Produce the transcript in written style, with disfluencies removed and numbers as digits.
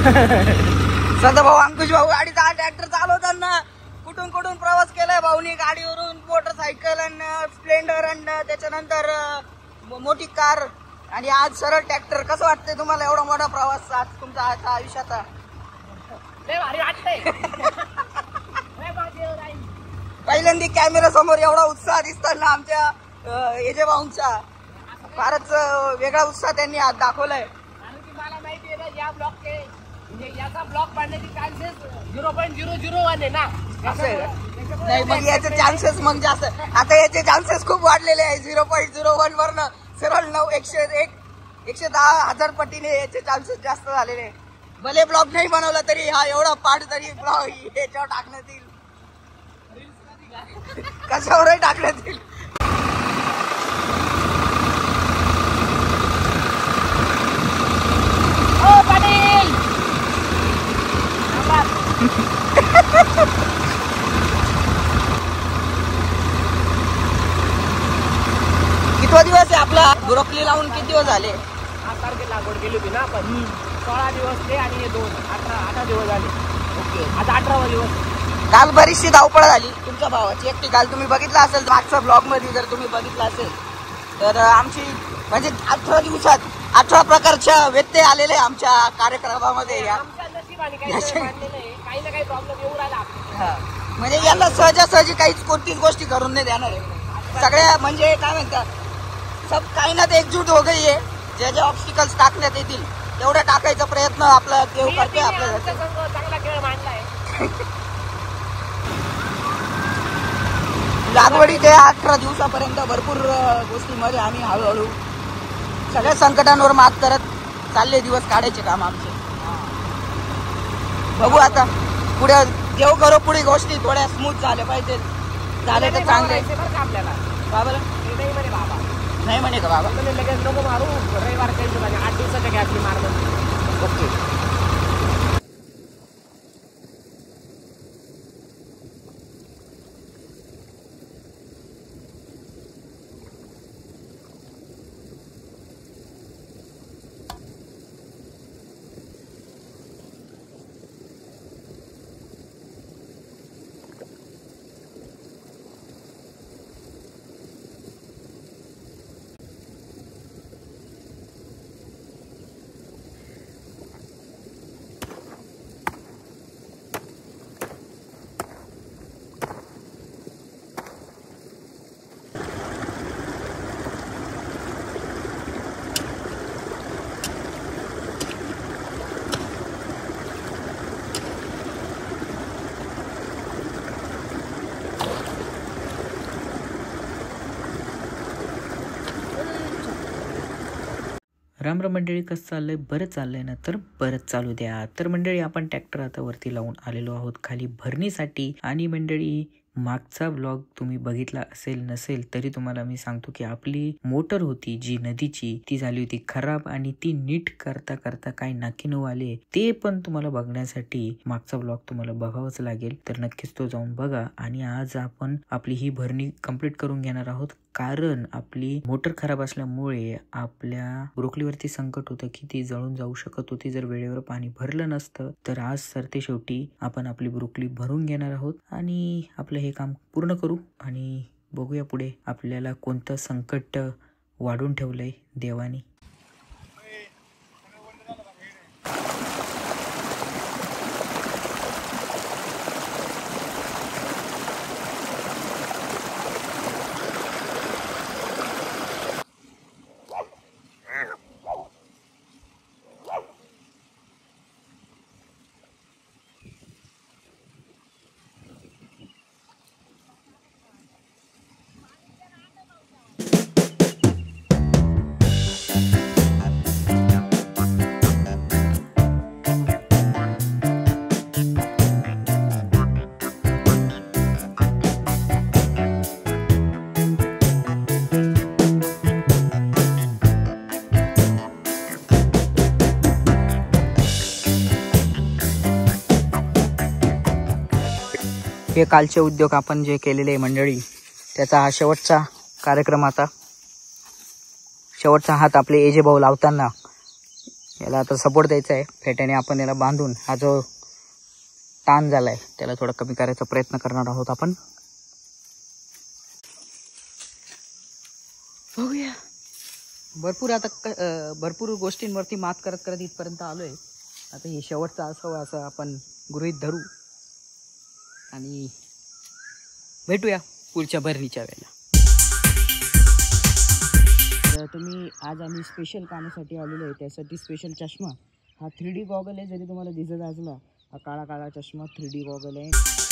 संत भाऊ अंकुश भाऊ गाडीचा ट्रॅक्टर चालवताना कुठून कुठून प्रवास केलाय भाऊनी, गाडीवरून मोटरसायकल आणि स्प्लेंडर आणि त्याच्यानंतर मोठी कार आणि आज सरळ ट्रॅक्टर. कसं वाटतंय तुम्हाला एवढा मोठा प्रवास आज तुमचा आजच्या आयुष्याचा? पहिल्यांदा कॅमेरा समोर एवढा उत्साह दिसताना आमच्या एजे भाऊंचा फारच वेगळा उत्साह त्यांनी आज दाखवलाय. मला माहिती आहे या ब्लॉकचे म्हणजे याचा ब्लॉक पाडण्याचे चान्सेस 0.001 आहे ना. नाही मग याचे चान्सेस मग जास्त, आता याचे चान्सेस खूप वाढलेले आहे. 0.01 वरनं सरळ 110,000 पटीने याचे चान्सेस जास्त झालेले आहे. भले ब्लॉग नाही बनवला तरी हा एवढा पाठ तरी ब्लॉग याच्यावर टाकण्यात येईल, कशावरही टाकण्यात येईल. कितवा दिवस आहे आपला ब्रोकली लावून? किती दिवस झाले? 8 तारखेला लागवड केली होती ना आपण. 16 दिवस ते आणि 18 दिवस झाले. ओके, आता 18वा दिवस. काल बरीचशी धावपळ झाली तुमच्या भावाची एकटी. काल तुम्ही बघितला असेल मागच्या ब्लॉग मध्ये, जर तुम्ही बघितला असेल तर आमची म्हणजे 18 दिवसात 18 प्रकारच्या व्यत्यय आलेले आमच्या कार्यक्रमामध्ये. काही ना काही प्रॉब्लेम येऊ राहिला म्हणजे याला सहजासहजी काहीच कोणतीच गोष्टी करून नाही देणार आहे. सगळ्या म्हणजे काय म्हणतात सब काही ना ते एकजूट हो गई आहे. जे जे ऑब्स्टिकल्स टाकण्यात येतील तेवढा टाकायचा प्रयत्न आपला देव करते. आपल्या चांगला खेळ मांडलाय. लागवडी ते 18 दिवसापर्यंत भरपूर गोष्टींमध्ये आम्ही हळूहळू सगळ्या संकटांवर मात करत चालले दिवस काढायचे काम आमचे. बघू आता पुढे देव करो, पुढे गोष्टी थोड्या स्मूथ झाल्या पाहिजे. झाले तर चांगले आपल्याला. बाबा नाही म्हणे बाबा, नाही म्हणे का बाबा लगेच नको मारू, रविवार काही 8 दिवसाच्या गॅपनी मारलं. ओके. राम राम मंडळी, कसं चाललंय? बरं चाललंय ना? तर बरंच चालू द्या. तर मंडळी आपण ट्रॅक्टर आता वरती लावून आलेलो आहोत खाली भरणीसाठी. आणि मंडळी मागचा व्लॉग तुम्ही बघितला असेल नसेल तरी तुम्हाला मी सांगतो की आपली मोटर होती जी नदीची ती झाली होती खराब आणि ती नीट करता करता काही नाकीनऊ आले. ते पण तुम्हाला बघण्यासाठी मागचा व्लॉग तुम्हाला बघावाच लागेल. तर नक्कीच तो जाऊन बघा. आणि आज आपण आपली ही भरणी कंप्लीट करून घेणार आहोत, कारण आपली मोटर खराब असल्यामुळे आपल्या ब्रोकलीवरती संकट होतं की ती जळून जाऊ शकत होती जर वेळेवर पाणी भरलं नसतं. तर आज सरते शेवटी आपण आपली ब्रोकली भरून घेणार आहोत आणि आपलं हे काम पूर्ण करू आणि बघूया पुढे आपल्याला कोणतं संकट वाढून ठेवलंय देवानी. हे कालचे उद्योग आपण जे केलेले मंडळी त्याचा हा शेवटचा कार्यक्रम. आता शेवटचा हात आपले एजे भाऊ लावताना याला आता सपोर्ट द्यायचा आहे. फेट्याने आपण याला बांधून हा जो ताण झालाय त्याला थोडा कमी करायचा प्रयत्न करणार आहोत आपण. बघूया. भरपूर आता भरपूर गोष्टींवरती मात करत करत इथपर्यंत आलोय. आता हे शेवटचं असावं असं आपण गृहीत धरू आणि भेटूया पुढच्या भरणीच्या वेळेला. तर तुम्ही आज आम्ही स्पेशल कामासाठी आलेलो आहे. त्यासाठी स्पेशल चष्मा हा 3D गॉगल आहे. जरी तुम्हाला दिसत असला हा काळा काळा चष्मा 3D गॉगल आहे.